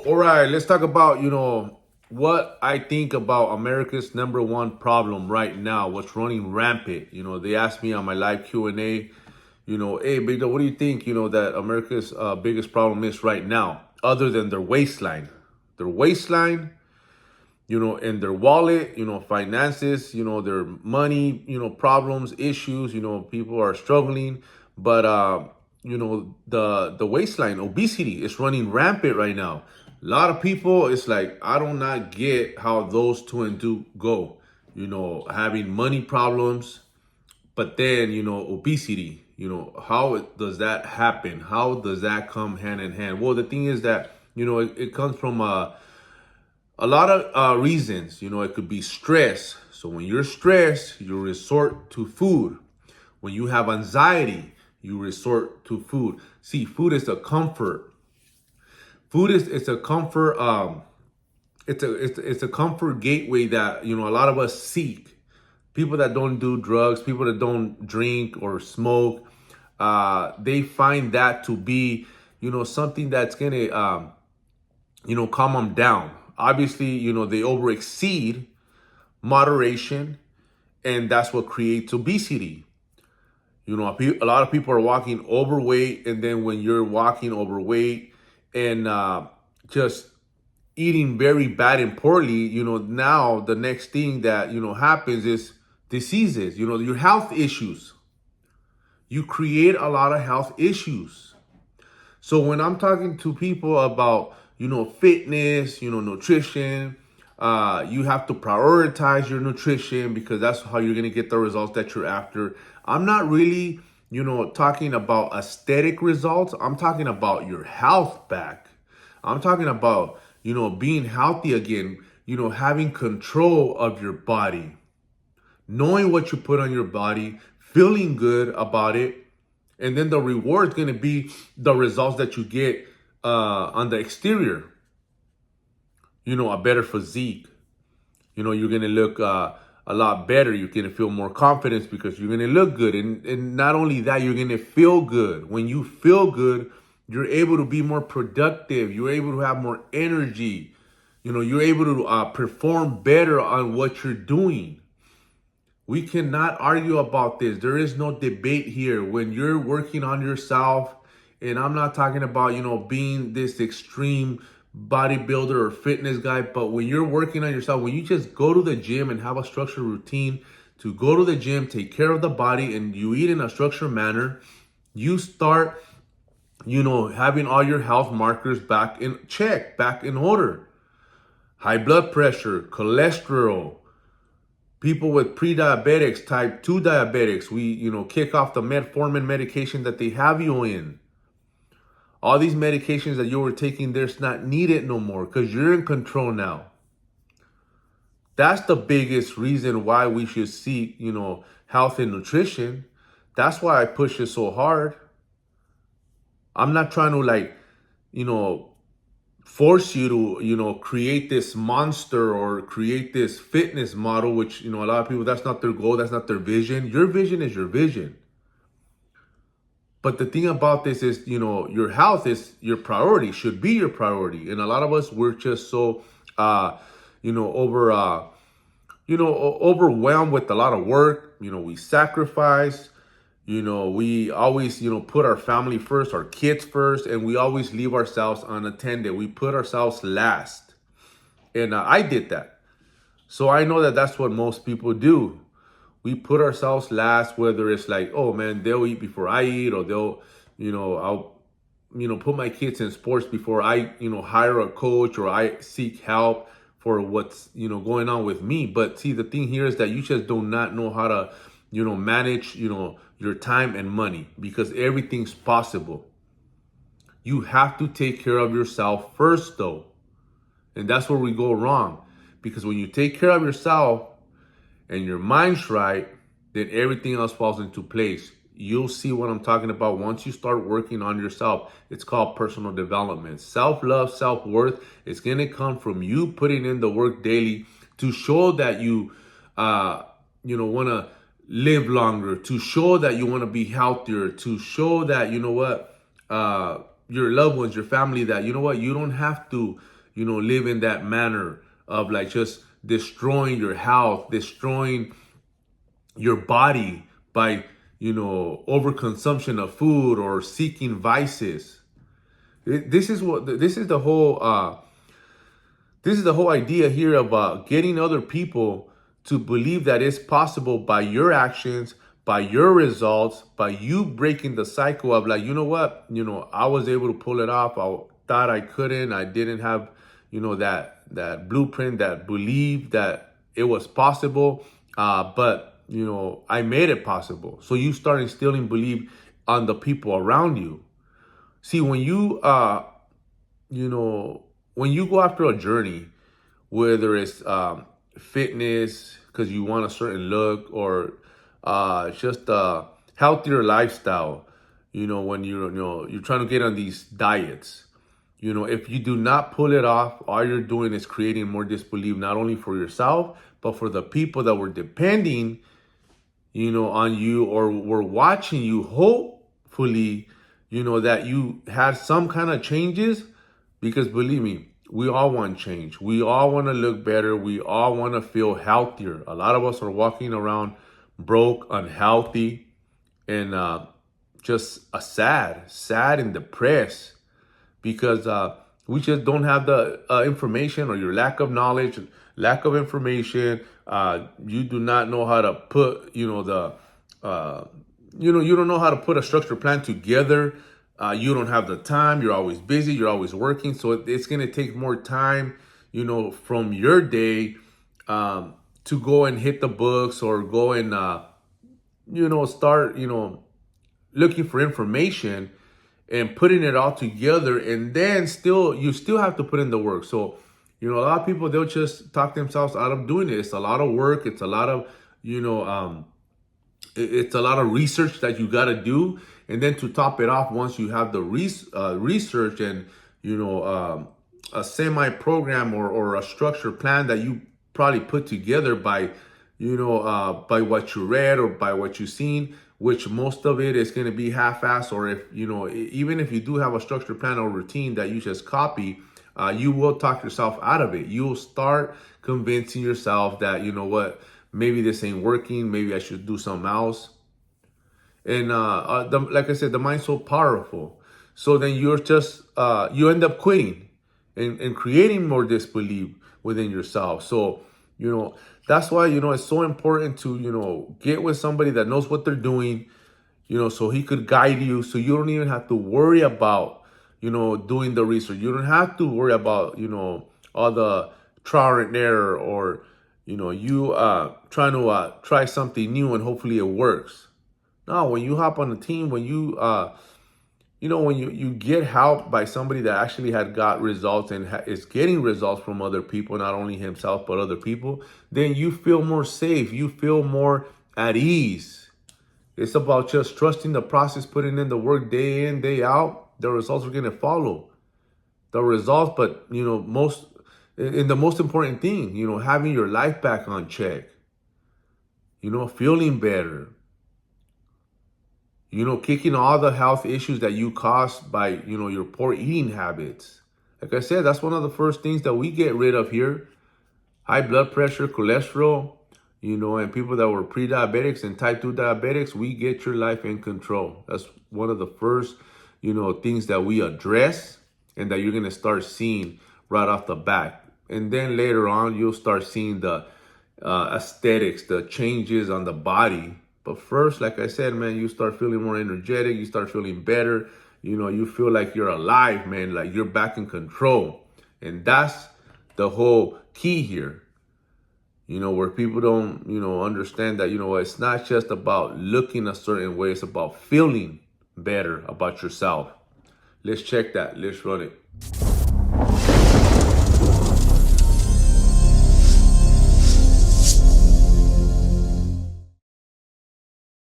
All right, let's talk about, what I think about America's number one problem right now, what's running rampant. They asked me on my live Q&A, hey, Big Dog, what do you think, that America's biggest problem is right now, other than their waistline? Their waistline, and their wallet, finances, their money, problems, issues, people are struggling. But the waistline, obesity is running rampant right now. A lot of people, it's like, I do not get how those two and two go. Having money problems, but then, obesity, how does that happen? How does that come hand in hand? Well, the thing is that, it comes from a lot of reasons. It could be stress. So when you're stressed, you resort to food. When you have anxiety, you resort to food. See, food is a comfort. Food is it's a comfort. It's a comfort gateway that a lot of us seek. People that don't do drugs, people that don't drink or smoke, they find that to be something that's gonna calm them down. Obviously, they over exceed moderation, and that's what creates obesity. A lot of people are walking overweight, and then when you're walking overweight and just eating very bad and poorly, now the next thing that happens is diseases. Your health issues. You create a lot of health issues. So when I'm talking to people about fitness, nutrition, you have to prioritize your nutrition because that's how you're gonna get the results that you're after. I'm not really, talking about aesthetic results. I'm talking about your health back. I'm talking about, being healthy again, having control of your body, knowing what you put on your body, feeling good about it. And then the reward is going to be the results that you get on the exterior. A better physique. You're going to look a lot better. You're going to feel more confidence because you're going to look good. And not only that, you're going to feel good. When you feel good, you're able to be more productive. You're able to have more energy. You're able to perform better on what you're doing. We cannot argue about this. There is no debate here. When you're working on yourself, and I'm not talking about, being this extreme bodybuilder or fitness guy, but when you're working on yourself, when you just go to the gym and have a structured routine to go to the gym, take care of the body, and you eat in a structured manner, you start, having all your health markers back in check, back in order. High blood pressure, cholesterol, people with pre-diabetics, type 2 diabetics, we, kick off the metformin medication that they have you in. All these medications that you were taking, there's not needed no more because you're in control now. That's the biggest reason why we should seek, health and nutrition. That's why I push it so hard. I'm not trying to force you to, create this monster or create this fitness model, which, a lot of people, that's not their goal. That's not their vision. Your vision is your vision. But the thing about this is, your health is your priority, should be your priority. And a lot of us, we're just so, overwhelmed with a lot of work. We sacrifice. We always, put our family first, our kids first, and we always leave ourselves unattended. We put ourselves last. And I did that. So I know that that's what most people do. We put ourselves last, whether it's like, oh man, they'll eat before I eat, or they'll, I'll, put my kids in sports before I, hire a coach, or I seek help for what's, going on with me. But see, the thing here is that you just do not know how to, manage, your time and money, because everything's possible. You have to take care of yourself first though. And that's where we go wrong. Because when you take care of yourself and your mind's right, then everything else falls into place. You'll see what I'm talking about once you start working on yourself. It's called personal development. Self-love, self-worth is going to come from you putting in the work daily to show that you, want to live longer, to show that you want to be healthier, to show that, your loved ones, your family, that, you know what, you don't have to, live in that manner of like just destroying your health, destroying your body by, overconsumption of food or seeking vices. This is the whole idea here of getting other people to believe that it's possible by your actions, by your results, by you breaking the cycle of like, you know what, I was able to pull it off. I thought I couldn't. I didn't have, that blueprint, that belief that it was possible. But I made it possible. So you start instilling belief on the people around you. See, when you go after a journey, whether it's fitness because you want a certain look, or just a healthier lifestyle, when you're trying to get on these diets, if you do not pull it off, all you're doing is creating more disbelief, not only for yourself, but for the people that were depending, on you or were watching you, hopefully, that you had some kind of changes. Because believe me, we all want change. We all want to look better. We all want to feel healthier. A lot of us are walking around broke, unhealthy, and just sad and depressed because we just don't have the information, or your lack of knowledge, lack of information. You do not know how to put, you don't know how to put a structured plan together. You don't have the time. You're always busy. You're always working. So it's going to take more time, from your day to go and hit the books, or go and, start, looking for information and putting it all together. And then you still have to put in the work. So, a lot of people, they'll just talk themselves out of doing it. It's a lot of work. It's a lot of, it's a lot of research that you got to do. And then to top it off, once you have the research and, a semi program or a structured plan that you probably put together by, by what you read or by what you've seen, which most of it is going to be half-assed. Or if, even if you do have a structured plan or routine that you just copy, you will talk yourself out of it. You'll start convincing yourself that, what, maybe this ain't working. Maybe I should do something else. And like I said, the mind's so powerful. So then you're just, you end up quitting and creating more disbelief within yourself. So, that's why, it's so important to, get with somebody that knows what they're doing, so he could guide you. So you don't even have to worry about, doing the research. You don't have to worry about, all the trial and error, or, you trying to try something new and hopefully it works. No, when you hop on a team, when you, when you get help by somebody that actually had got results and is getting results from other people, not only himself, but other people, then you feel more safe. You feel more at ease. It's about just trusting the process, putting in the work day in, day out. The results are going to follow. The results, but, the most important thing, having your life back on check, feeling better. Kicking all the health issues that you caused by, your poor eating habits. Like I said, that's one of the first things that we get rid of here. High blood pressure, cholesterol, and people that were pre-diabetics and type 2 diabetics, we get your life in control. That's one of the first, things that we address and that you're going to start seeing right off the bat. And then later on, you'll start seeing the aesthetics, the changes on the body. But first, like I said, man, you start feeling more energetic. You start feeling better. You feel like you're alive, man, like you're back in control. And that's the whole key here, where people don't, understand that, it's not just about looking a certain way. It's about feeling better about yourself. Let's check that. Let's run it.